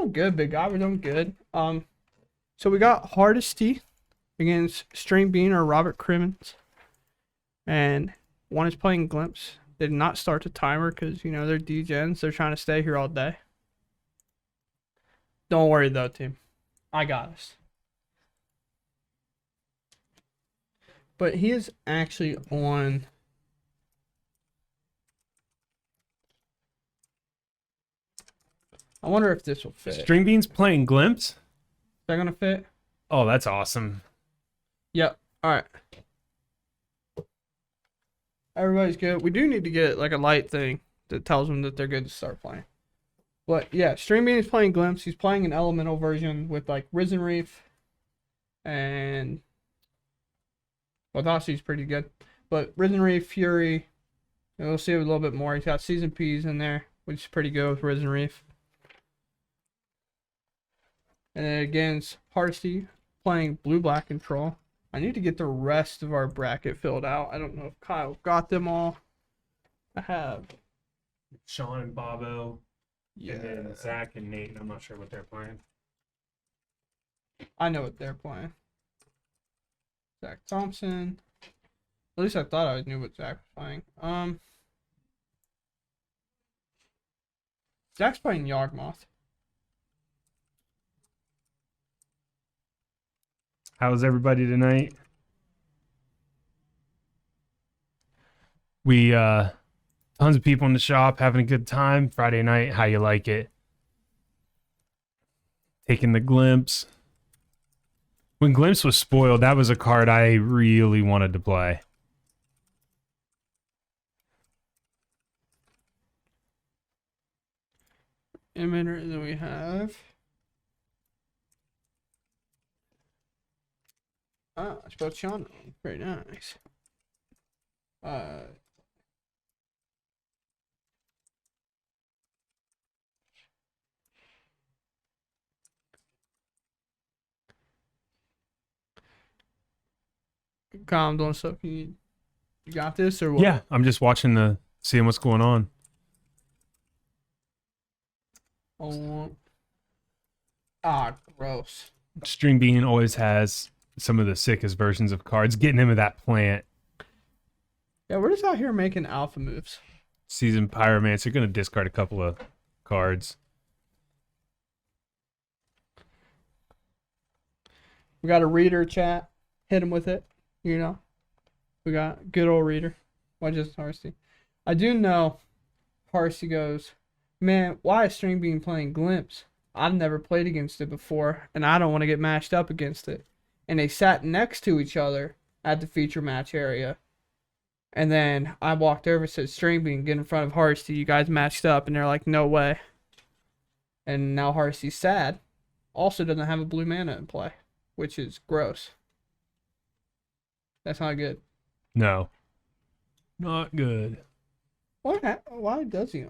doing good, big guy. We're doing good. So we got Hardesty against String Bean or Robert Crimmins, and one is playing Glimpse. They did not start the timer because they're degens. They're trying to stay here all day. Don't worry though, team. I got us. But he is actually on. I wonder if this will fit. String Beans playing Glimpse? Is that gonna fit? Oh, that's awesome. Yep. All right. Everybody's good. We do need to get like a light thing that tells them that they're good to start playing. But yeah, String Bean is playing Glimpse. He's playing an elemental version with like Risen Reef and Wadasi's pretty good. But Risen Reef, Fury, and we'll see a little bit more. He's got Season Peas in there, which is pretty good with Risen Reef. And then against Hardesty playing Blue-Black Control. I need to get the rest of our bracket filled out. I don't know if Kyle got them all. I have. Sean and Bobo. Yeah. And then Zach and Nate. I'm not sure what they're playing. I know what they're playing. Zach Thompson. At least I thought I knew what Zach was playing. Zach's playing Yawgmoth. How's everybody tonight? We tons of people in the shop having a good time. Friday night, how you like it? Taking the Glimpse. When Glimpse was spoiled, that was a card I really wanted to play. Emitter that we have. Ah, I spelled Sean wrong. Very nice. Calm doing stuff. You got this or what? Yeah, I'm just watching seeing what's going on. Oh, gross. String Bean always has some of the sickest versions of cards. Getting him of that plant. Yeah, we're just out here making alpha moves. Seasoned Pyromancer going to discard a couple of cards. We got a reader chat. Hit him with it. We got good old reader. Why just Harsty? I do know Harsty goes, man, why is String Bean playing Glimpse? I've never played against it before, and I don't want to get matched up against it. And they sat next to each other at the feature match area. And then I walked over and said, String Bean, get in front of Harsty. You guys matched up. And they're like, no way. And now Harsty's sad. Also doesn't have a blue mana in play, which is gross. That's not good. No. Not good. Why does he?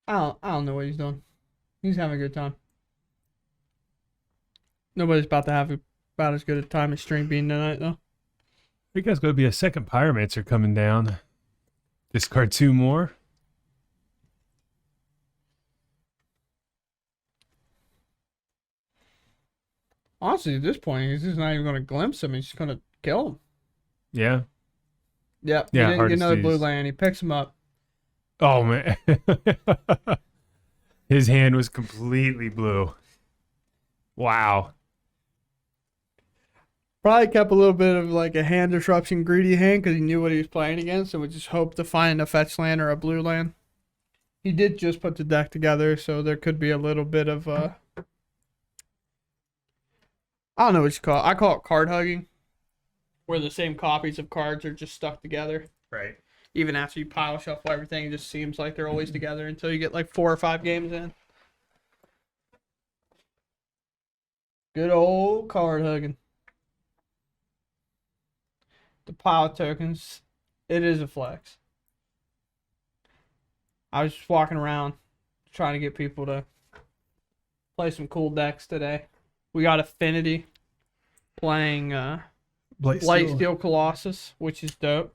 I don't know what he's doing. He's having a good time. Nobody's about to have about as good a time as String Bean tonight, though. I think there's going to be a second Pyromancer coming down. Discard 2 more. Honestly, at this point, he's just not even going to glimpse him. He's just going to kill him. Yeah. Yep. Yeah, He didn't get another Hardesty's- blue land. He picks him up. Oh, man. His hand was completely blue. Wow. Probably kept a little bit of like a hand disruption greedy hand because he knew what he was playing against and would just hope to find a fetch land or a blue land. He did just put the deck together, so there could be a little bit of I don't know what you call it. I call it card hugging, where the same copies of cards are just stuck together. Right. Even after you pile shuffle everything, it just seems like they're always together until you get like 4 or 5 games in. Good old card hugging. The pile tokens, it is a flex. I was just walking around trying to get people to play some cool decks today. We got Affinity playing Blightsteel Colossus, which is dope.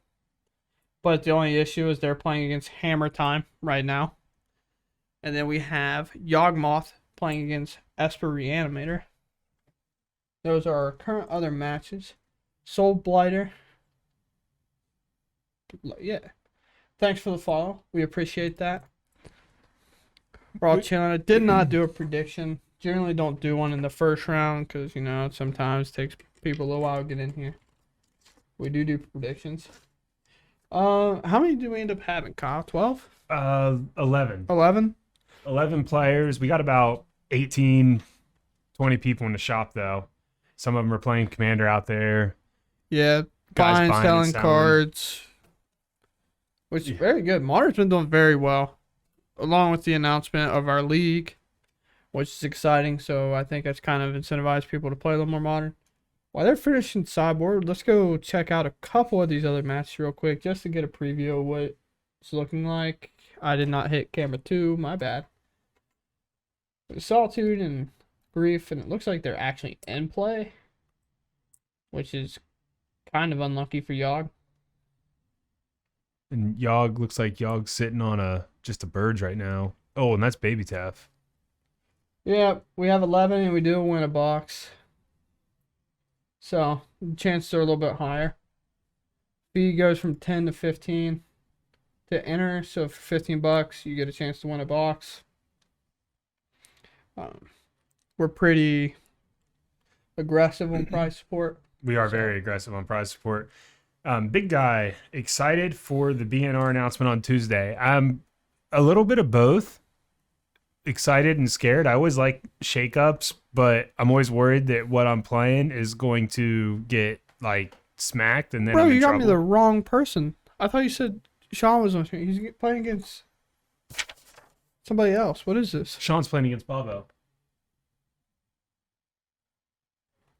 But the only issue is they're playing against Hammer Time right now. And then we have Yawgmoth playing against Esper Reanimator. Those are our current other matches. Soul Blighter. Yeah. Thanks for the follow. We appreciate that. We're all chilling. I did not do a prediction. Generally don't do one in the first round because, it sometimes takes people a little while to get in here. We do predictions. How many do we end up having, Kyle? 12? 11. 11? 11 players. We got about 18, 20 people in the shop, though. Some of them are playing Commander out there. Yeah. Guys Buying, buying and selling selling. cards. Which is very good. Modern's been doing very well. Along with the announcement of our league, which is exciting. So I think that's kind of incentivized people to play a little more Modern. While they're finishing sideboard, let's go check out a couple of these other matches real quick just to get a preview of what it's looking like. I did not hit camera 2, my bad. Solitude and Grief, and it looks like they're actually in play, which is kind of unlucky for Yogg. And Yogg looks like Yogg's sitting on just a Burge right now. Oh, and that's Baby Taff. Yeah, we have 11 and we do win a box. So, the chances are a little bit higher. Fee goes from 10 to 15 to enter. So, for 15 bucks, you get a chance to win a box. We're pretty aggressive on price support. We are very aggressive on prize support. Big guy, excited for the BNR announcement on Tuesday. I'm a little bit of both. Excited and scared. I always like shakeups, but I'm always worried that what I'm playing is going to get like smacked, and then Bro, I'm in you got trouble. me the wrong person. I thought you said Sean was on stream. He's playing against somebody else. What is this? Sean's playing against Bavo.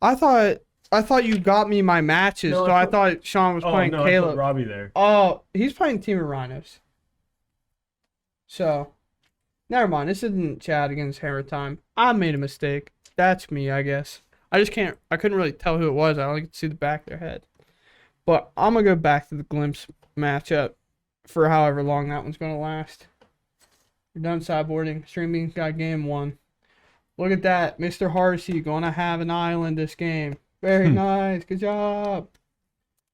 I thought you got me my matches, No, so I I put- thought Sean was playing I put Caleb. Robbie there. Oh, he's playing Team of Rhinos. So, never mind. This isn't Chad against Hammer Time. I made a mistake. That's me, I guess. I couldn't really tell who it was. I only could see the back of their head. But I'm going to go back to the Glimpse matchup for however long that one's going to last. We're done sideboarding. Streaming got game 1. Look at that. Mr. Harsey going to have an island this game. Very nice. Good job.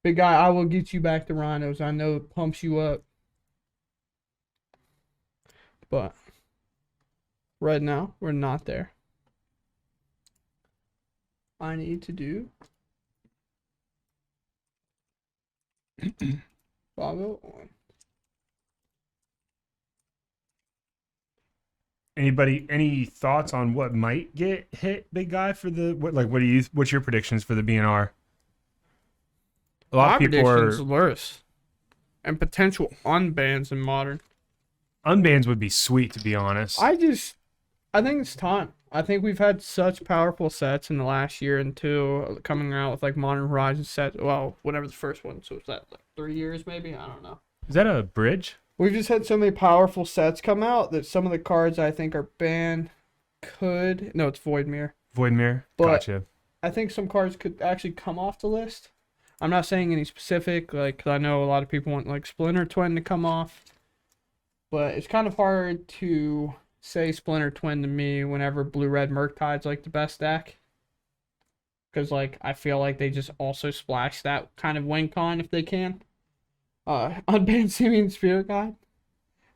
Big guy, I will get you back to Rhinos. I know it pumps you up. But right now, we're not there. I need to do Bravo on. Anybody, any thoughts on what might get hit, big guy, for what's your predictions for the BNR? A lot My of people predictions are Luris and potential unbans in Modern. unbans would be sweet, to be honest. I think it's time. I think we've had such powerful sets in the last year and two coming out with like Modern Horizon sets. Well, whatever the first one. So was that like 3 years maybe? I don't know. Is that a bridge? We've just had so many powerful sets come out that some of the cards I think are banned could. No, it's Voidmere. Voidmere? But- Gotcha. I think some cards could actually come off the list. I'm not saying any specific, like, 'cause I know a lot of people want like Splinter Twin to come off. But it's kind of hard to say Splinter Twin to me whenever Blue Red Murktide's like the best deck. Because like I feel like they just also splash that kind of win con if they can. Unbanned Simeon Spirit Guide.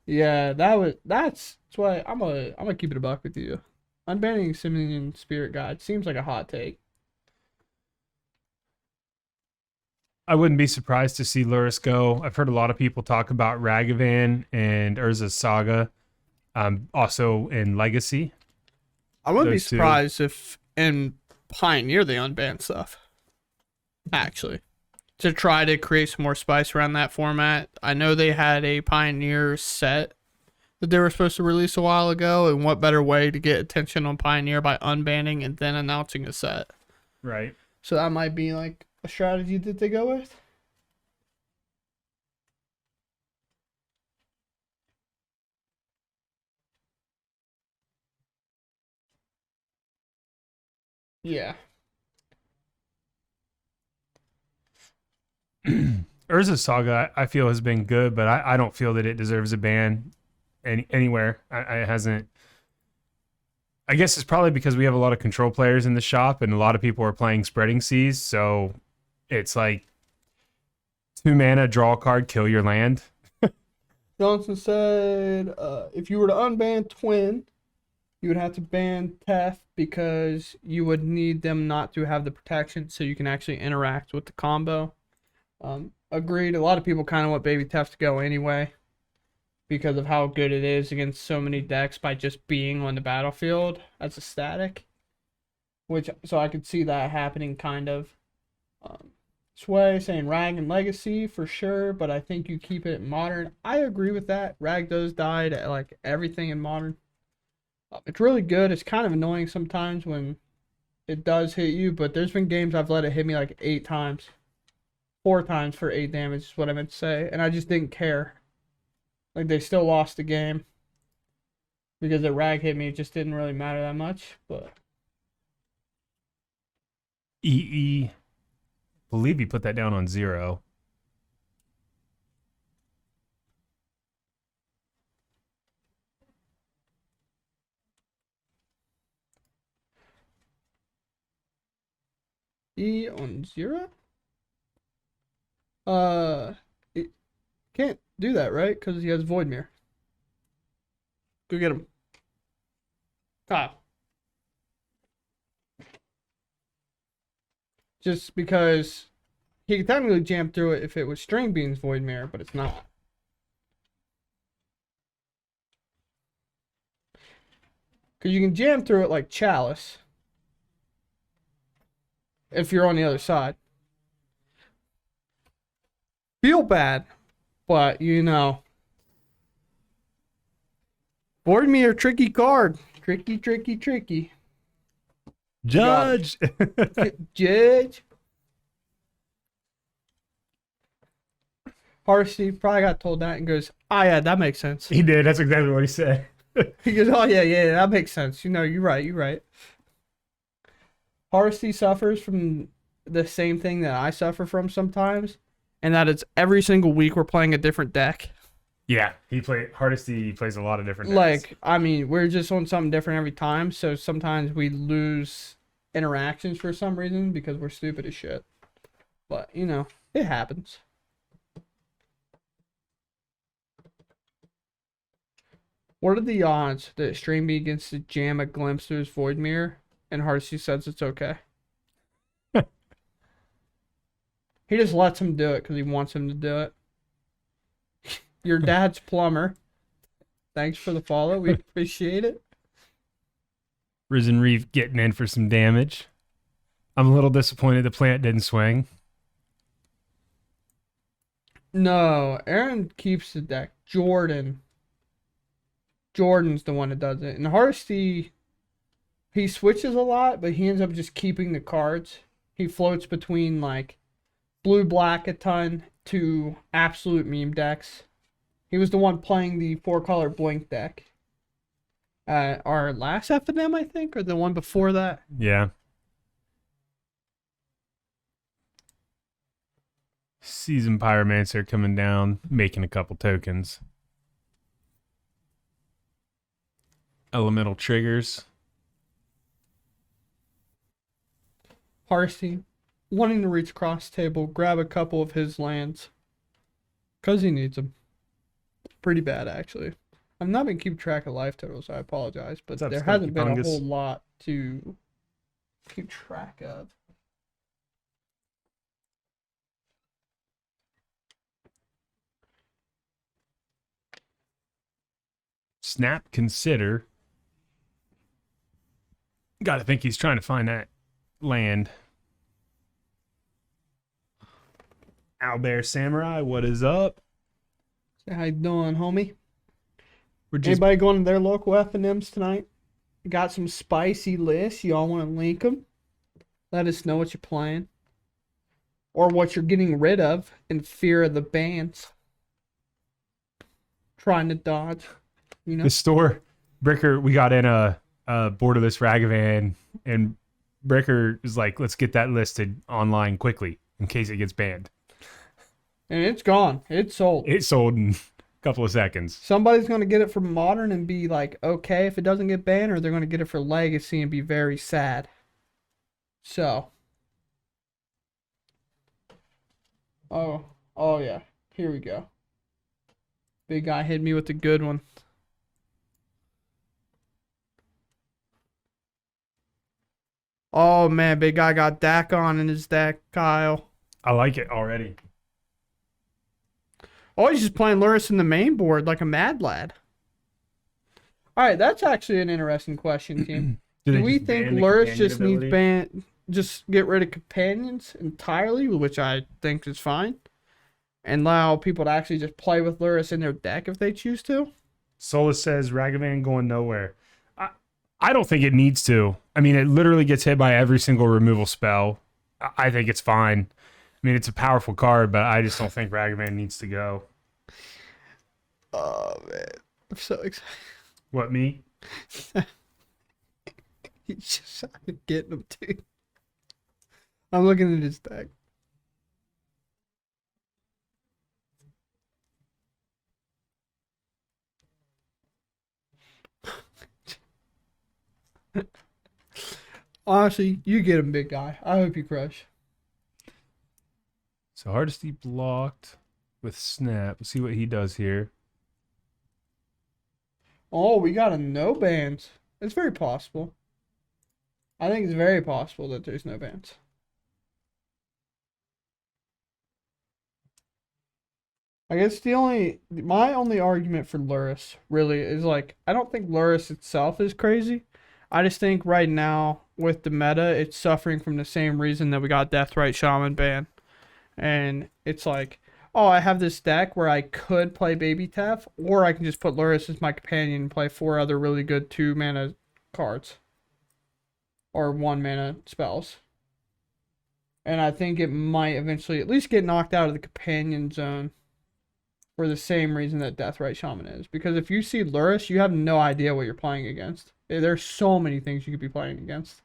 Yeah, that's why I'm gonna keep it a buck with you. Unbanning Simeon Spirit Guide seems like a hot take. I wouldn't be surprised to see Luris go. I've heard a lot of people talk about Ragavan and Urza's Saga, also in Legacy. I wouldn't be Those two. surprised if in Pioneer they unban stuff. Actually. To try to create some more spice around that format. I know they had a Pioneer set that they were supposed to release a while ago, and what better way to get attention on Pioneer by unbanning and then announcing a set. Right. So that might be like a strategy that they go with. Yeah. Urza Saga, I feel, has been good, but I don't feel that it deserves a ban anywhere. It hasn't. I guess it's probably because we have a lot of control players in the shop, and a lot of people are playing Spreading Seas, so it's like 2 mana, draw a card, kill your land. Johnson said, if you were to unban Twin, you would have to ban Tef because you would need them not to have the protection so you can actually interact with the combo. Agreed. A lot of people kind of want Baby Tef to go anyway because of how good it is against so many decks by just being on the battlefield as a static. So I could see that happening kind of. Sway saying Rag and Legacy for sure, but I think you keep it in Modern. I agree with that. Rag does die at like everything in Modern. It's really good. It's kind of annoying sometimes when it does hit you, but there's been games I've let it hit me like 8 times. 4 times for 8 damage is what I meant to say, and I just didn't care. Like, they still lost the game because the Rag hit me. It just didn't really matter that much, but... Believe you put that down on 0. E on 0? It can't do that, right? Because he has Voidmere. Go get him. Ah. Just because he could technically jam through it if it was String Bean's Voidmere, but it's not. Because you can jam through it like Chalice if you're on the other side. Feel bad, but you know. Voidmere, tricky card. Tricky, tricky, tricky. Judge! Judge. Harsty probably got told that and goes, oh yeah, that makes sense. He did. That's exactly what he said. He goes, oh yeah, that makes sense. You know, you're right. Harsty suffers from the same thing that I suffer from sometimes, and that it's every single week we're playing a different deck. Yeah, he plays a lot of different decks. Like, I mean, we're just on something different every time, so sometimes we lose interactions for some reason because we're stupid as shit. But, you know, it happens. What are the odds that Streamby gets to jam a glimpse through his Voidmere and Harsty says it's okay? He just lets him do it because he wants him to do it. Your dad's plumber. Thanks for the follow. We appreciate it. Risen Reef getting in for some damage. I'm a little disappointed the plant didn't swing. No, Aaron keeps the deck. Jordan's the one that does it. And Harsty, he switches a lot, but he ends up just keeping the cards. He floats between like blue-black a ton to absolute meme decks. He was the one playing the 4-color blink deck. Our last FNM, I think, or the one before that. Yeah. Seasoned Pyromancer coming down, making a couple tokens. Elemental triggers. Harsty, wanting to reach across the table, grab a couple of his lands. Because he needs them. Pretty bad, actually. I've not been keeping track of life totals, so I apologize. But there hasn't been a whole lot to keep track of. Snap Consider. Gotta think he's trying to find that land. Owlbear Samurai, what is up? How you doing, homie? We're just Anybody going to their local FNMs tonight? Got some spicy lists. Y'all want to link them? Let us know what you're playing. Or what you're getting rid of in fear of the bans. Trying to dodge. You know? the store. Bricker, we got in a borderless Ragavan, and Bricker is like, let's get that listed online quickly in case it gets banned. And it's gone. It's sold. It sold in a couple of seconds. Somebody's going to get it for modern and be like, okay, if it doesn't get banned, or they're going to get it for legacy and be very sad. So, oh yeah. Here we go. Big guy hit me with the good one. Oh man, big guy got Dak on in his deck, Kyle. I like it already. Oh, he's just playing Luris in the main board like a mad lad. All right, that's actually an interesting question, team. Do we think Luris just needs just get rid of companions entirely, which I think is fine, and allow people to actually just play with Luris in their deck if they choose to? Solus says Ragavan going nowhere. I don't think it needs to. I mean, it literally gets hit by every single removal spell. I think it's fine. I mean, it's a powerful card, but I just don't think Ragavan needs to go. Oh man, I'm so excited. What, me? He's just getting them too. I'm looking at his deck. Honestly, you get him, big guy. I hope you crush. So Hardesty blocked with Snap. Let's see what he does here. Oh, we got a no bans. It's very possible. I think it's very possible that there's no bans. I guess my only argument for Luris really is like, I don't think Luris itself is crazy. I just think right now with the meta, it's suffering from the same reason that we got Deathrite Shaman ban. And it's like, oh, I have this deck where I could play Baby Tef, or I can just put Luris as my companion and play 4 other really good 2-mana cards. Or 1-mana spells. And I think it might eventually at least get knocked out of the companion zone for the same reason that Deathrite Shaman is. Because if you see Luris, you have no idea what you're playing against. There's so many things you could be playing against.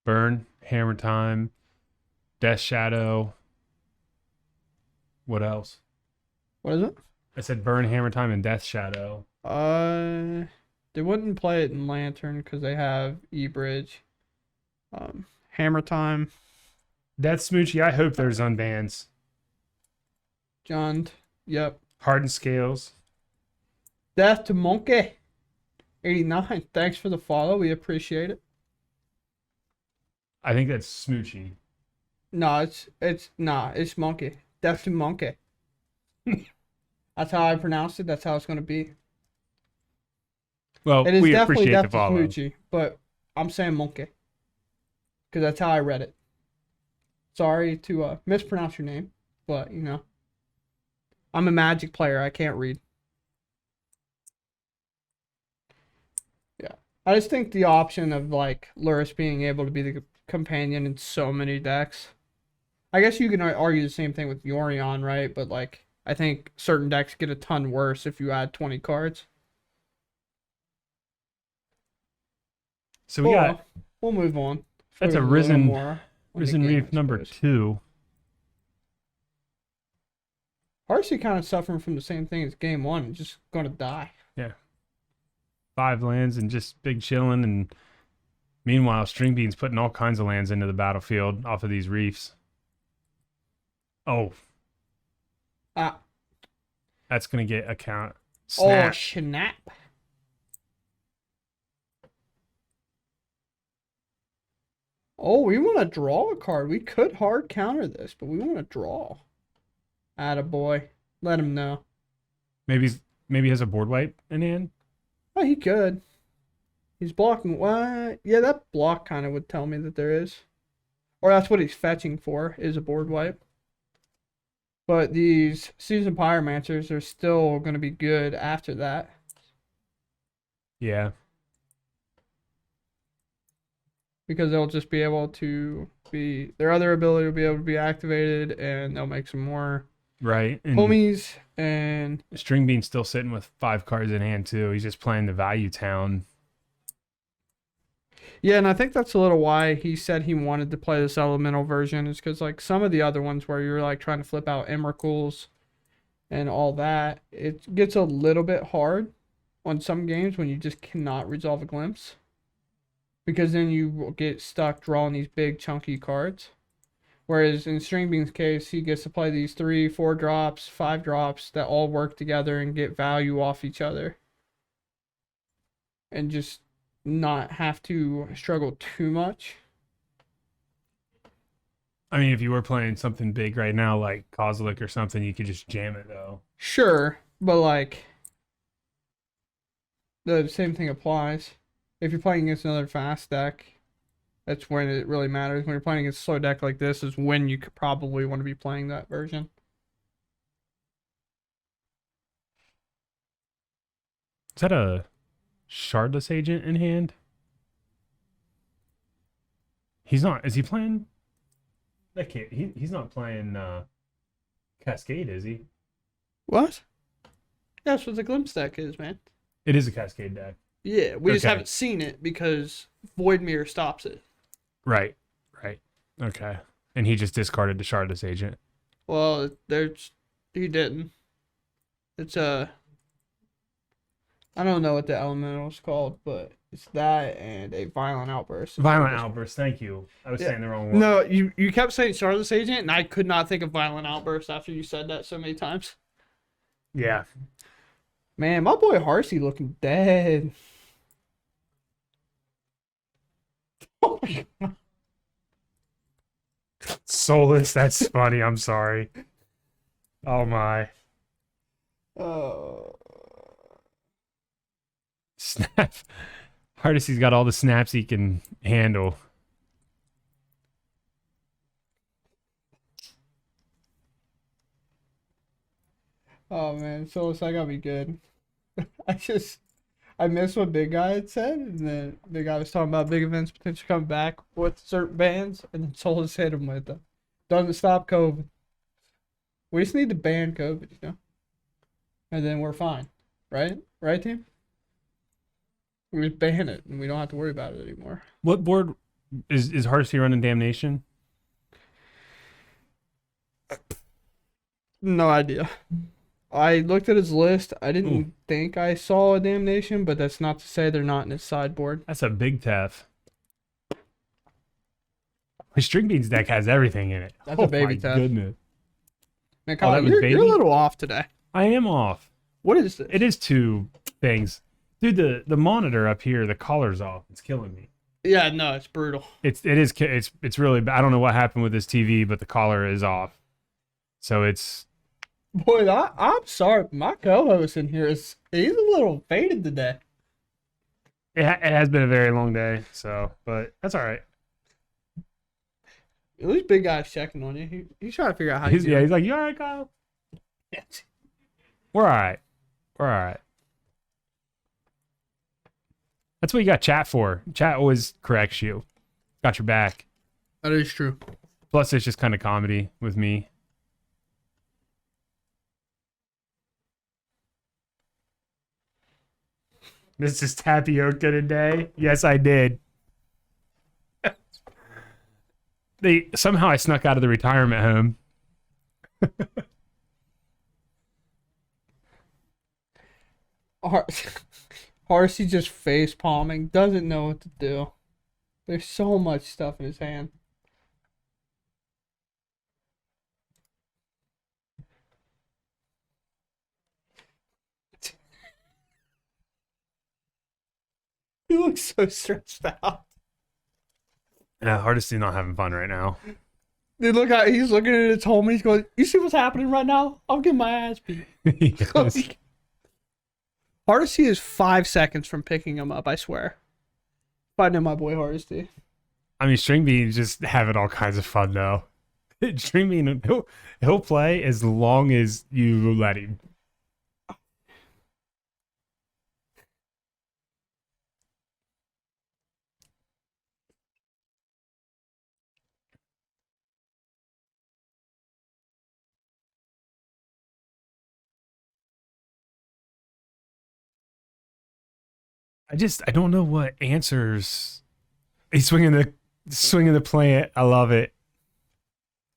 Burn, Hammer Time, Death Shadow. What else? What is it? I said Burn, Hammer Time, and Death Shadow. They wouldn't play it in Lantern because they have E-Bridge. Hammer Time. Death Smoochie, I hope there's unbans. John. Yep. Hardened Scales. Death to Monkey. 89. Thanks for the follow. We appreciate it. I think that's Smoochie. No, it's Monkey. Death to Monkey. That's how I pronounced it. That's how it's going to be. Well, It is we definitely appreciate Death the to follow. Smoochie, but I'm saying Monkey. Because that's how I read it. Sorry to mispronounce your name, but, you know. I'm a Magic player. I can't read. Yeah. I just think the option of, like, Luris being able to be the companion in so many decks. I guess you can argue the same thing with Yorion, right? But, like, I think certain decks get a ton worse if you add 20 cards. So we'll move on. That's a Risen Reef number 2. Harsey kind of suffering from the same thing as game 1. Just going to die. Yeah. 5 lands and just big chilling. And meanwhile, String Bean's putting all kinds of lands into the battlefield off of these reefs. Oh. That's going to get a count. Snap. Oh, snap. Oh, we want to draw a card. We could hard counter this, but we want to draw. Attaboy. Let him know. Maybe he has a board wipe in hand. Oh, he could. He's blocking. What? Yeah, that block kind of would tell me that there is. Or that's what he's fetching for, is a board wipe. But these Seasoned Pyromancers are still going to be good after that. Yeah. Because they'll just be able to be... Their other ability will be able to be activated, and they'll make some more... Right. And homies, and... String Bean's still sitting with 5 cards in hand, too. He's just playing the value town. Yeah, and I think that's a little why he said he wanted to play this elemental version is because like some of the other ones where you're like trying to flip out emeralds and all that, it gets a little bit hard on some games when you just cannot resolve a glimpse because then you will get stuck drawing these big chunky cards. Whereas in String Bean's case, he gets to play these 3, 4 drops, 5 drops that all work together and get value off each other and just not have to struggle too much. I mean, if you were playing something big right now, like Kozilek or something, you could just jam it though. Sure, but like the same thing applies. If you're playing against another fast deck, that's when it really matters. When you're playing against a slow deck like this, is when you could probably want to be playing that version. Is that a Shardless agent in hand? He's not. Is he playing? That can't. He's not playing Cascade, is he? What? That's what the Glimpse deck is, man. It is a Cascade deck. Yeah, we just Okay. haven't seen it because Void Mirror stops it. Right. Right. Okay. And he just discarded the Shardless agent. Well, there's he didn't. It's I don't know what the elemental is called, but it's that and a violent outburst. Violent outburst. Thank you. I was Yeah. saying the wrong word. No, you kept saying Charlotte's agent, and I could not think of violent outburst after you said that so many times. Yeah. Man, my boy Harsey looking dead. Oh my God. Soulless. That's funny. I'm sorry. Oh my. Uh, Snap. Hardesty's got all the snaps he can handle. oh man, so it's like gotta be good. I missed what Big Guy had said, and then Big Guy was talking about big events potentially coming back with certain bands, and then Solus hit him with them. Doesn't stop COVID. We just need to ban COVID, and then we're fine, right? Right, team? We just ban it, and we don't have to worry about it anymore. What board is Hardesty running Damnation? No idea. I looked at his list. I didn't Ooh. think I saw a Damnation, but that's not to say they're not in his sideboard. That's a big TEF. His String Beans deck has everything in it. That's a baby my TEF. Goodness. Man, Oh, Kyle, that was you're a baby? little off today. I am off. What is this? It is two things. Dude, the monitor up here, the collar's off. It's killing me. Yeah, no, it's brutal. It's really bad. I don't know what happened with this TV, but the collar is off. So it's Boy, I'm sorry, but my co-host in here he's a little faded today. it has been a very long day. So, but that's all right. At least Big Guy's checking on you. He's trying to figure out how you He's like, you all right, Kyle? We're all right. We're all right. That's what you got chat for. Chat always corrects you. Got your back. That is true. Plus, it's just kind of comedy with me. This is tapioca today. Yes, I did. Somehow I snuck out of the retirement home. Harsey just face palming, doesn't know what to do. There's so much stuff in his hand. He looks so stressed out. Yeah, Hardesty not having fun right now. Dude, look how he's looking at his home and he's going, you see what's happening right now? I'm getting my ass beat. Yes. Hardesty is 5 seconds from picking him up, I swear. If I know my boy Hardesty. I mean, String Bean just having all kinds of fun though. String Bean, he'll play as long as you let him. I don't know what answers He's swinging the plant. I love it.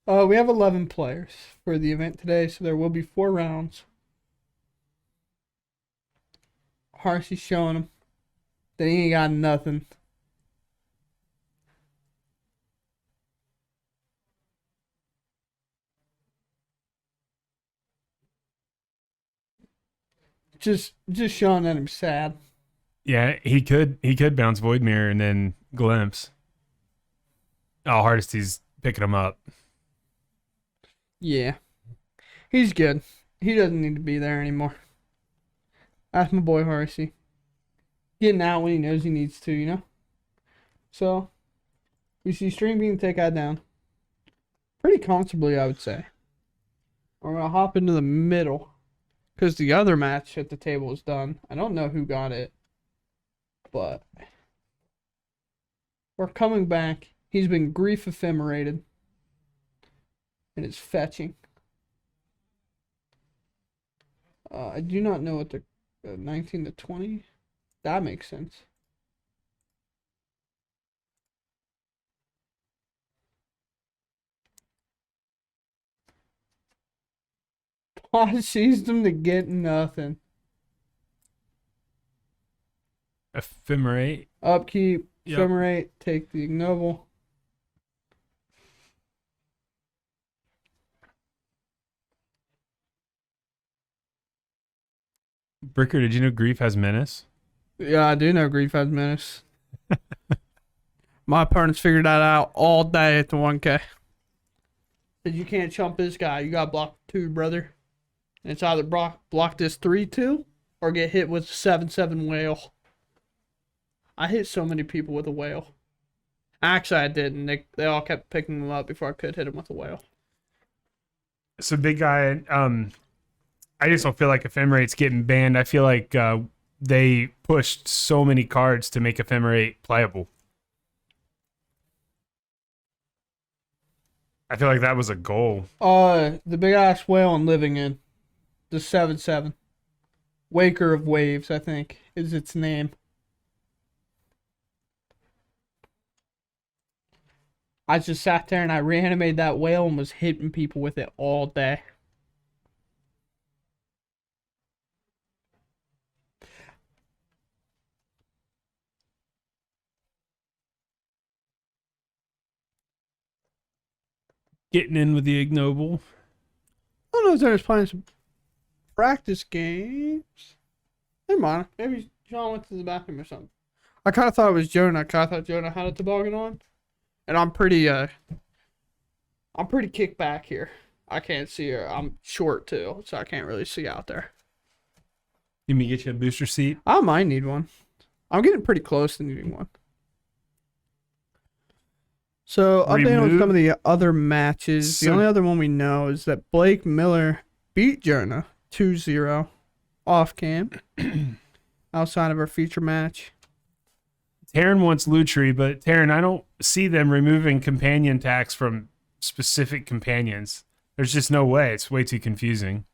We have 11 players for the event today, so there will be 4 rounds. Harsey's showing him that he ain't got nothing. Just showing that I'm sad. Yeah, he could bounce Void Mirror and then glimpse. Oh, Hardesty's picking him up. Yeah. He's good. He doesn't need to be there anymore. That's my boy Harsey. Getting out when he knows he needs to, you know? So, we see Stream Beam take that down. Pretty comfortably, I would say. We're going to hop into the middle. Because the other match at the table is done. I don't know who got it. But we're coming back. He's been grief ephemerated. And it's fetching. I do not know what the 19 to 20. That makes sense. I seized him to get nothing. Ephemerate. Upkeep, Yep. ephemerate, take the ignoble. Bricker, did you know Grief has menace? Yeah, I do know Grief has menace. My opponents figured that out all day at the 1K. Said you can't chump this guy. You got block 2, brother. And it's either block this 3-2 or get hit with a 7-7 whale. I hit so many people with a whale. Actually, I didn't. They all kept picking them up before I could hit them with a whale. So big guy, I just don't feel like Ephemerate's getting banned. I feel like they pushed so many cards to make Ephemerate playable. I feel like that was a goal. The big ass whale I'm living in. The 7-7. Waker of Waves, I think, is its name. I just sat there and I reanimated that whale and was hitting people with it all day. Getting in with the ignoble. I don't know if they're just playing some practice games. Never mind. Maybe John went to the bathroom or something. I kind of thought it was Jonah. I kind of thought Jonah had a toboggan on. And I'm pretty kicked back here. I can't see her. I'm short too, so I can't really see out there. You mean get you a booster seat? I might need one. I'm getting pretty close to needing one. So, update on some of the other matches. The only other one we know is that Blake Miller beat Jonah 2-0 off cam outside of our feature match. Taryn wants Lutri, but Taryn, I don't see them removing companion tax from specific companions. There's just no way. It's way too confusing.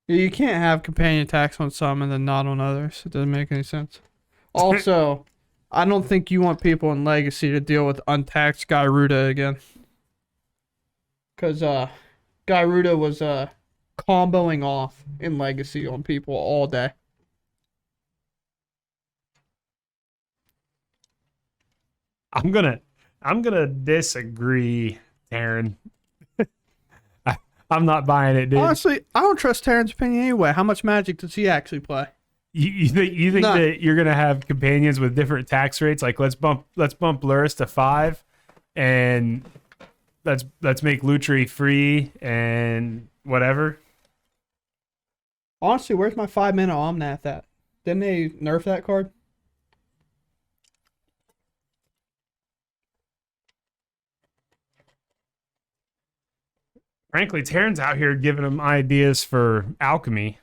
You can't have companion tax on some and then not on others. It doesn't make any sense. Also, I don't think you want people in Legacy to deal with untaxed Gyruda again. Because Gyruda was comboing off in Legacy on people all day. I'm gonna disagree, Taryn. I'm not buying it, dude. Honestly, I don't trust Taryn's opinion anyway. How much Magic does he actually play? You think None. that you're gonna have companions with different tax rates? Like let's bump Luris to 5, and let's make Lutri free and whatever. Honestly, where's my 5-mana Omnath at? Didn't they nerf that card? Frankly, Taryn's out here giving them ideas for alchemy,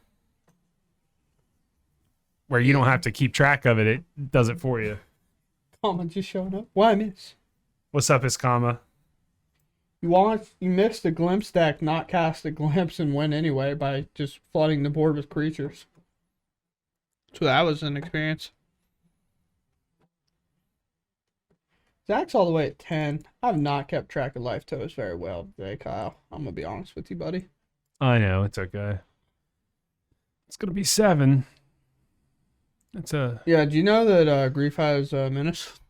where you don't have to keep track of it; it does it for you. Comma just showing up. Why miss? What's up, Iskama? You missed a glimpse deck, not cast a glimpse and win anyway by just flooding the board with creatures. So that was an experience. Zach's all the way at 10. I've not kept track of life totals very well today, Kyle. I'm gonna be honest with you, buddy. I know, it's okay. It's gonna be 7. It's a Yeah, do you know that Grief has Menace?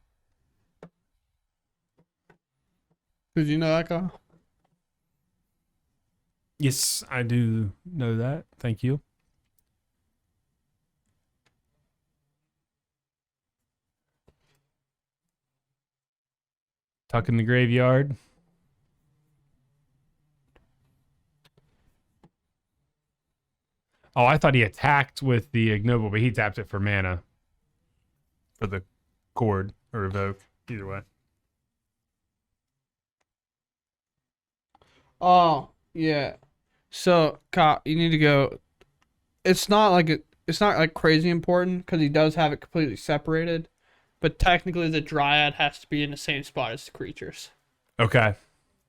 Did you know that, Kyle? yes, I do know that. Thank you. Tuck in the graveyard. Oh, I thought he attacked with the ignoble, but he tapped it for mana. For the cord or evoke. Either way. Oh, yeah. So, Kyle, you need to go. It's not like crazy important because he does have it completely separated, but technically the Dryad has to be in the same spot as the creatures. Okay.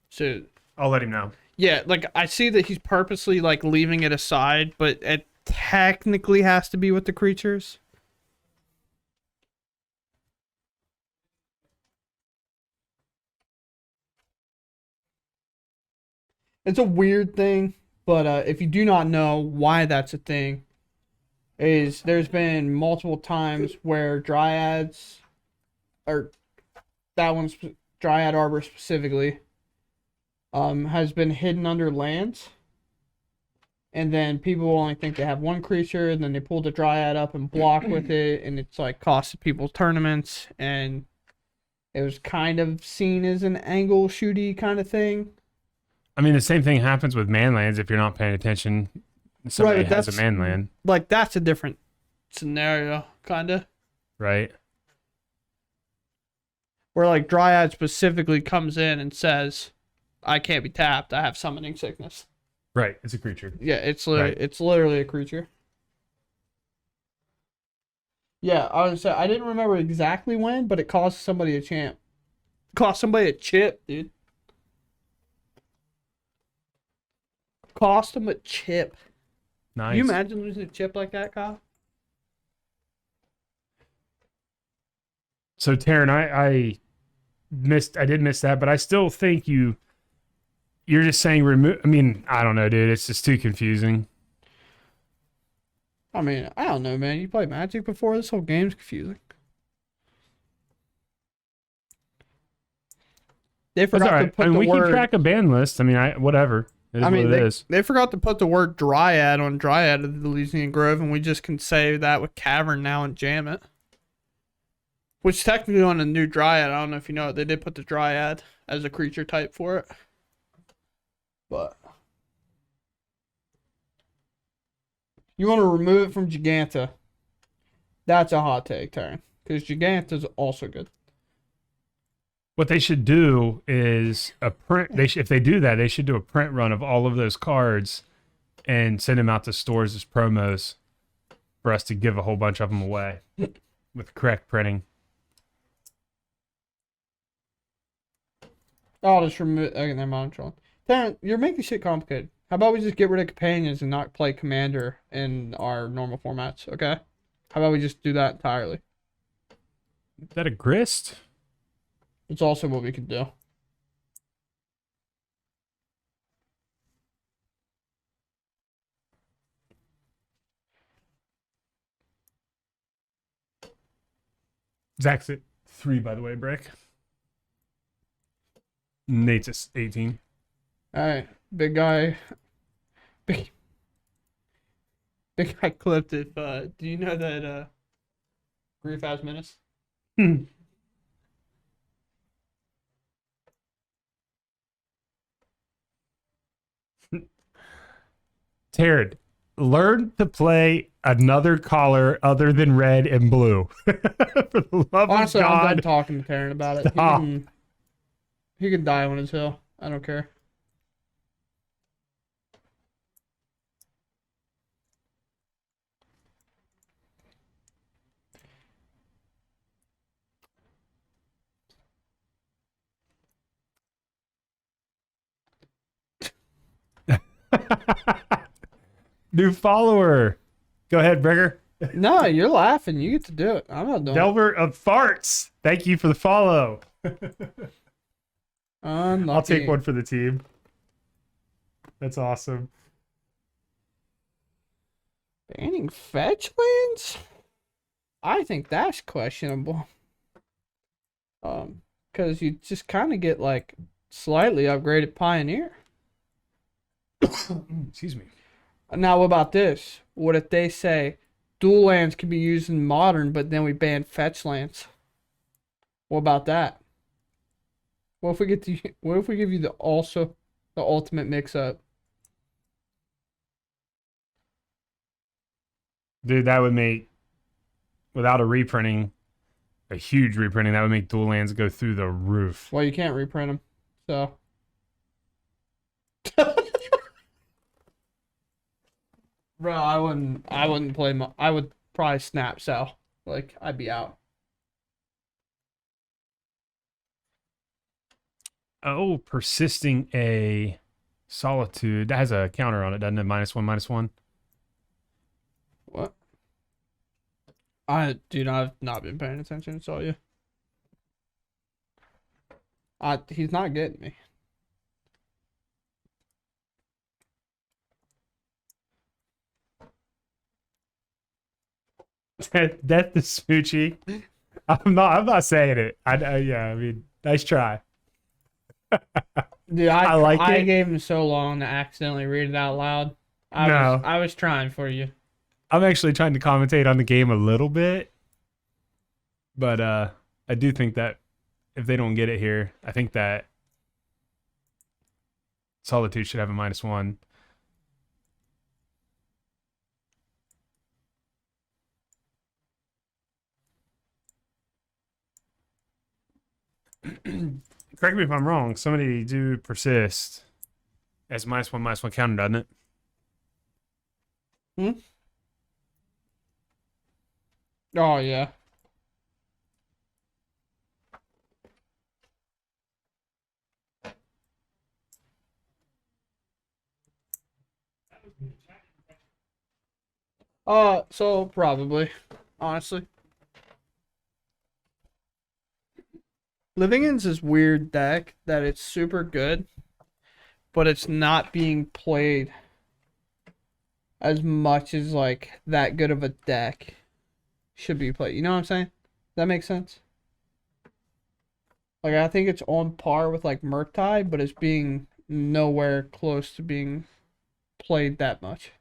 So I'll let him know. yeah, like I see that he's purposely like leaving it aside, but it technically has to be with the creatures. It's a weird thing, but if you do not know why that's a thing, is there's been multiple times where dryads, or that one's Dryad Arbor specifically, has been hidden under lands, and then people will only think they have one creature, and then they pull the Dryad up and block with it, and it's like costed people tournaments, and it was kind of seen as an angle shooty kind of thing. I mean, the same thing happens with manlands if you're not paying attention. Somebody Right, but has a that's manland, like that's a different scenario, kind of. right? Where like Dryad specifically comes in and says, "I can't be tapped. I have summoning sickness." Right. It's a creature. Yeah, Right. it's literally a creature. Yeah, I was I didn't remember exactly when, but it cost somebody a champ. Cost somebody a chip, dude. Cost him a chip. Nice. Can you imagine losing a chip like that, Kyle? So Taryn, I did miss that, but I still think you're just saying remove. I mean, I don't know, dude. It's just too confusing. I mean, I don't know, man. You played Magic before? This whole game's confusing. They That's all forgot to right. I put mean, the we keep word. track of ban lists. I mean, whatever. It is I what mean, it is. they forgot to put the word Dryad on Dryad of the Elysian Grove, and we just can say that with Cavern now and jam it. Which technically on a new Dryad, I don't know if you know it, they did put the Dryad as a creature type for it. But you want to remove it from Giganta. That's a hot take, Taryn. Because Giganta's also good. What they should do is a print. If they do that, they should do a print run of all of those cards and send them out to stores as promos for us to give a whole bunch of them away with correct printing. I'll just remove. Okay, never mind. I'm trolling. Taryn, you're making shit complicated. How about we just get rid of companions and not play commander in our normal formats, okay? How about we just do that entirely? Is that a grist? It's also what we could do. Zach's at 3, by the way, Brick. Nate's at 18. All right, big guy. Big, big guy clipped it. Do you know that Grief has menace? Taryn, learn to play another color other than red and blue. For the love Honestly, of I'm done God. talking to Taryn about it. Stop. He can die on his hill. I don't care. New follower. Go ahead, Breger. No, you're laughing. You get to do it. I'm not doing it. Delver of Farts. Thank you for the follow. Unlucky. I'll take one for the team. That's awesome. Banning fetch lands? I think that's questionable. Because you just kind of get like slightly upgraded Pioneer. Excuse me. Now, what about this? What if they say dual lands can be used in Modern, but then we ban fetch lands? What about that? What if we get to? What if we give you the ultimate mix up? Dude, that would make, without a reprinting, a huge reprinting, that would make dual lands go through the roof. Well, you can't reprint them, so. Bro, I wouldn't play. I would probably snap sell. Like I'd be out. Oh, persisting a solitude. That has a counter on it, doesn't it? -1/-1. What? Dude, I've not been paying attention. It's all you. He's not getting me. Death to Smoochie. I'm not saying it. Yeah, I mean, nice try. Dude, I like I it. gave him so long to accidentally read it out loud. No. I was trying for you. I'm actually trying to commentate on the game a little bit. But I do think that if they don't get it here, I think that Solitude should have a -1. Correct me if I'm wrong. Somebody do persist as -1/-1 counter, doesn't it? Hmm? Oh yeah. So probably, honestly. Living End's this weird deck that it's super good, but it's not being played as much as like that good of a deck should be played. You know what I'm saying? That makes sense? Like I think it's on par with like Murktide, but it's being nowhere close to being played that much.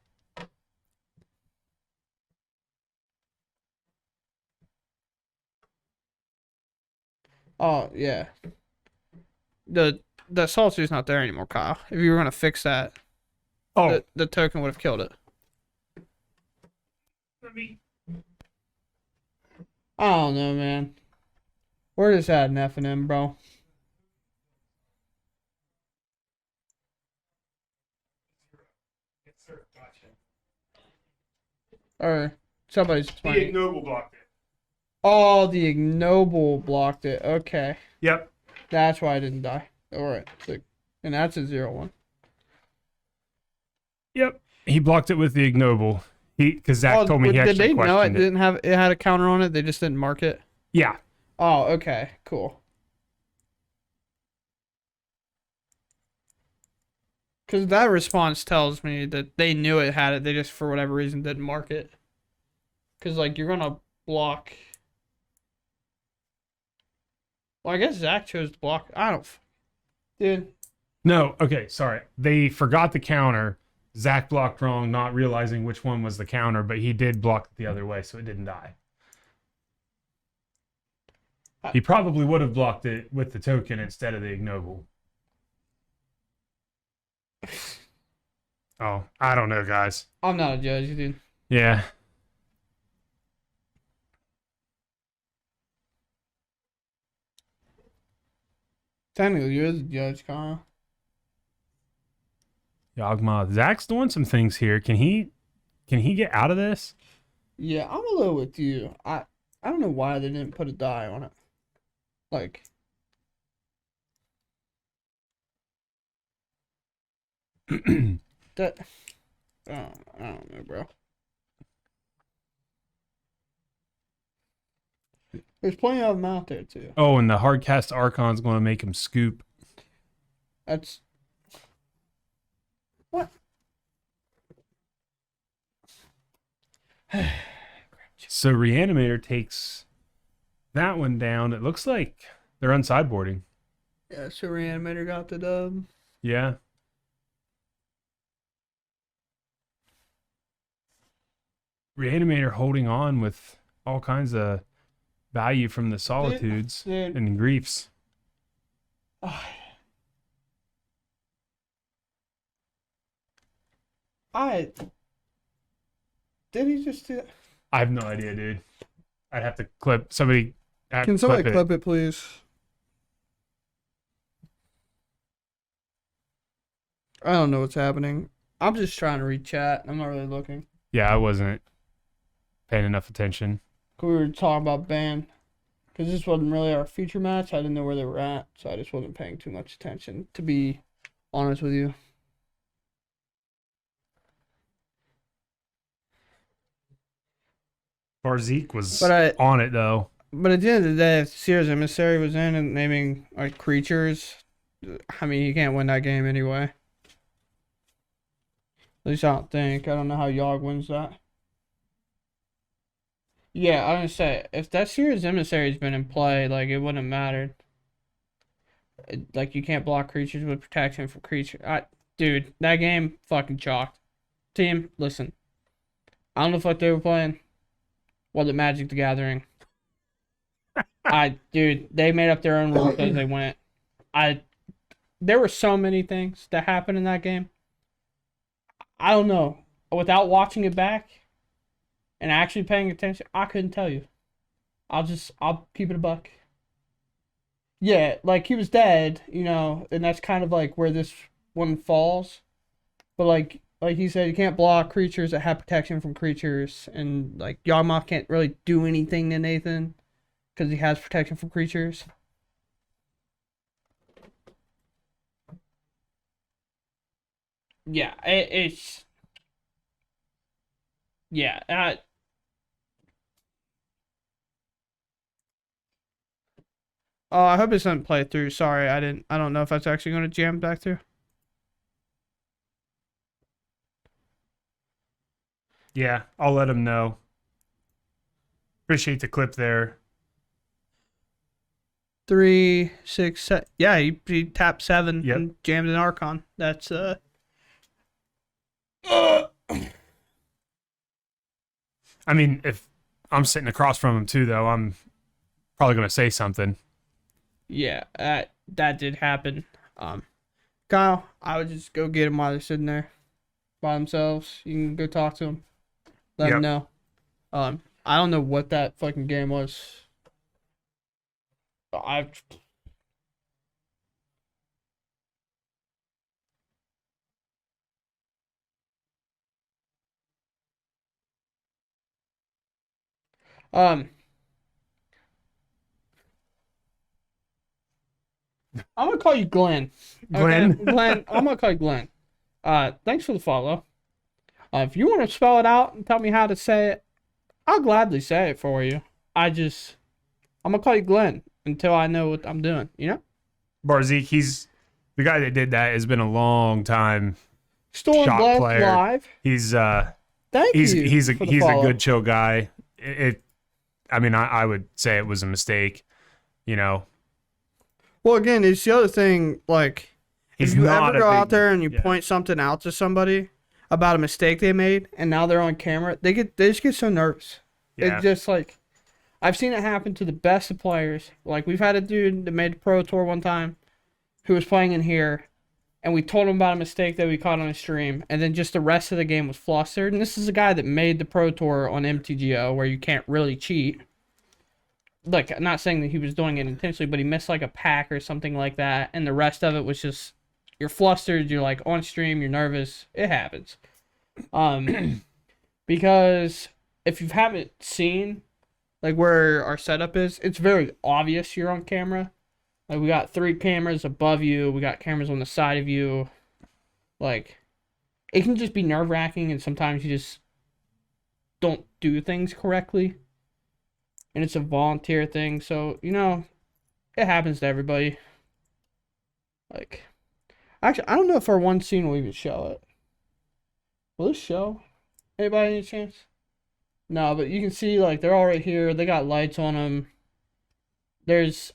Oh yeah. The Solitude's not there anymore, Kyle. If you were gonna fix that, Oh, the token would have killed it. I don't know, man. Where is that in FNM, bro? Or somebody's the explaining. ignoble blocked it. Oh, the ignoble blocked it. Okay. Yep. That's why I didn't die. Alright. So, and that's a 0/1. Yep. He blocked it with the ignoble. Because Zach told me he actually did they know it questioned it. didn't have it had a counter on it? They just didn't mark it? Yeah. Oh, okay. Cool. Because that response tells me that they knew it had it. They just, for whatever reason, didn't mark it. Because, like, you're going to block. Well, I guess Zach chose to block. I don't. Dude. No. Okay. Sorry. They forgot the counter. Zach blocked wrong, not realizing which one was the counter, but he did block it the other way, so it didn't die. He probably would have blocked it with the token instead of the ignoble. Oh, I don't know, guys. I'm not a judge, dude. Yeah. Technically, you're the judge, Kyle. Yagma. Zach's doing some things here. Can he get out of this? Yeah, I'm a little with you. I don't know why they didn't put a die on it. Like, That I don't know, bro. There's plenty of them out there too. Oh, and the hardcast Archon's going to make him scoop. That's what. So Reanimator takes that one down. It looks like they're unsideboarding. Yeah, so Reanimator got the dub. Yeah. Reanimator holding on with all kinds of value from the solitudes Dude. and griefs. I did he just do that? I have no idea, dude. I'd have to clip somebody. Can somebody clip it, please? I don't know what's happening. I'm just trying to read chat. I'm not really looking. Yeah, I wasn't paying enough attention. We were talking about ban. Because this wasn't really our feature match. I didn't know where they were at. So I just wasn't paying too much attention, to be honest with you. Barzik was But on it, though. But at the end of the day, if Seer's Emissary was in and naming like creatures, I mean, he can't win that game anyway. At least I don't think. I don't know how Yogg wins that. Yeah, I was gonna say, if that Seer's Emissary's been in play, like, it wouldn't have mattered. Like, you can't block creatures with protection from creature. Dude, that game fucking chalked. Team, listen. I don't know what they were playing. Was it Magic the Gathering? Dude, they made up their own rules as they went. There were so many things that happened in that game. I don't know. Without watching it back and actually paying attention, I couldn't tell you. I'll keep it a buck. Yeah, like, he was dead, you know, and that's kind of like where this one falls. But like he said, you can't block creatures that have protection from creatures, and like Yawgmoth can't really do anything to Nathan because he has protection from creatures. Yeah, it's yeah. Oh, I hope it doesn't play through. Sorry, I didn't. I don't know if that's actually going to jam back through. Yeah, I'll let him know. Appreciate the clip there. 3, 6, 7. Yeah, he tapped 7 Yep. and jammed an Archon. That's I mean, if I'm sitting across from him too, though, I'm probably going to say something. Yeah, that did happen. Kyle, I would just go get them while they're sitting there by themselves. You can go talk to them. Let them know. I don't know what that fucking game was. I'm gonna call you Glenn. Glenn? Okay? Glenn, I'm gonna call you Glenn. Thanks for the follow. If you want to spell it out and tell me how to say it, I'll gladly say it for you. I'm gonna call you Glenn until I know what I'm doing, you know? Barzik, he's the guy that did that has been a long time Storm shot Blast player. Live. He's Thank you. he's a for the follow. good chill guy. I mean, I would say it was a mistake, you know. Well, again, it's the other thing, like, He's if you not ever a go big- out there and you yeah. point something out to somebody about a mistake they made and now they're on camera, they just get so nervous. Yeah. It's just like, I've seen it happen to the best of players. Like, we've had a dude that made the Pro Tour one time who was playing in here, and we told him about a mistake that we caught on a stream, and then just the rest of the game was flustered. And this is a guy that made the Pro Tour on MTGO, where you can't really cheat. Like, I'm not saying that he was doing it intentionally, but he missed like a pack or something like that, and the rest of it was just, you're flustered, you're like on stream, you're nervous. It happens. Because if you haven't seen like where our setup is, it's very obvious you're on camera. Like, we got 3 cameras above you, we got cameras on the side of you. Like, it can just be nerve wracking, and sometimes you just don't do things correctly, and it's a volunteer thing. So it happens to everybody. Like, actually, I don't know if our one scene will even show it. Will this show? Anybody any chance? No, but you can see like they're all right here. They got lights on them. There's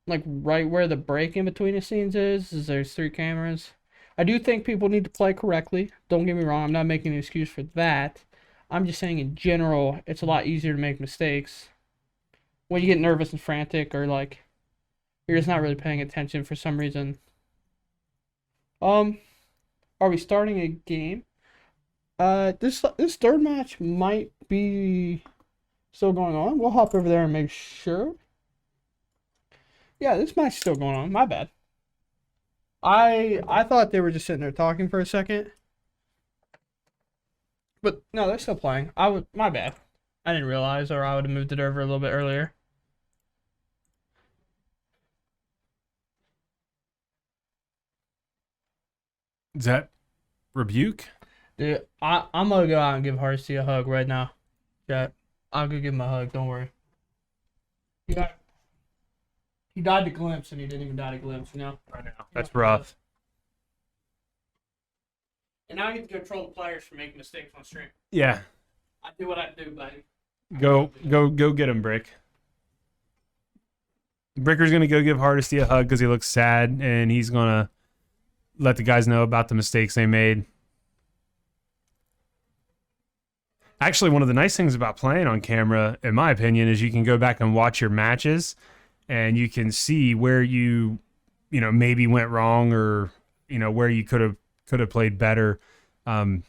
like right where the break in between the scenes is there's three cameras. I do think people need to play correctly. Don't get me wrong. I'm not making an excuse for that. I'm just saying in general, it's a lot easier to make mistakes when you get nervous and frantic, or like you're just not really paying attention for some reason. Um, are we starting a game? This third match might be still going on. We'll hop over there and make sure. Yeah, this match's still going on. My bad. I thought they were just sitting there talking for a second, but no, they're still playing. My bad. I didn't realize, or I would have moved it over a little bit earlier. Is that rebuke? Dude, I'm gonna go out and give Harsty a hug right now. Yeah, I'll go give him a hug. Don't worry. He got he died to glimpse, and he didn't even die to glimpse. I know. That's rough. And now I get to control the players for making mistakes on stream. Yeah. I do what I do, buddy. Go get him, Brick. Bricker's gonna go give Hardesty a hug because he looks sad, and he's gonna let the guys know about the mistakes they made. Actually, one of the nice things about playing on camera, in my opinion, is you can go back and watch your matches, and you can see where maybe went wrong, or where you could have played better. From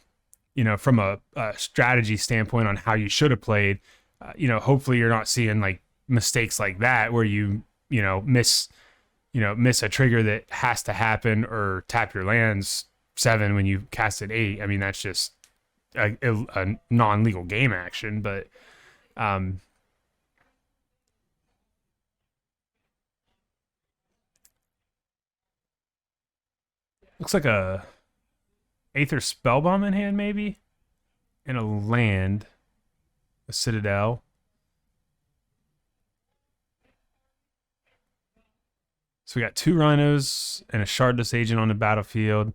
a strategy standpoint on how you should have played. Hopefully you're not seeing like mistakes like that where you miss a trigger that has to happen, or tap your lands 7 when you cast it 8. I mean, that's just a non-legal game action, but looks like a Aether Spellbomb in hand, maybe, and a land, a Citadel. So we got 2 Rhinos and a Shardless Agent on the battlefield.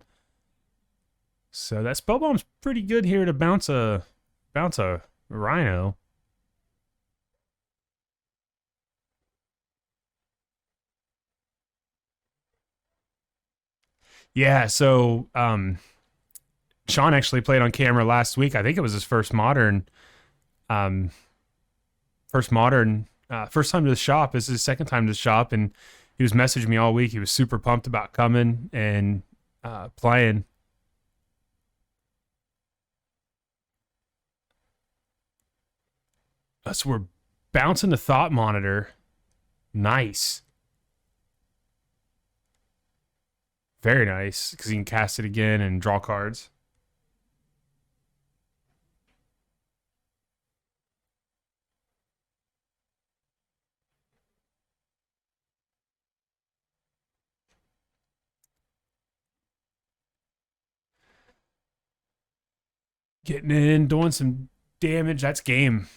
So that Spellbomb's pretty good here to bounce a Rhino. Yeah, so Sean actually played on camera last week. I think it was his first modern. First modern. First time to the shop. This is his second time to the shop, and he was messaging me all week. He was super pumped about coming and playing. So we're bouncing the Thought Monitor. Nice. Very nice, because you can cast it again and draw cards. Getting in, doing some damage. That's game.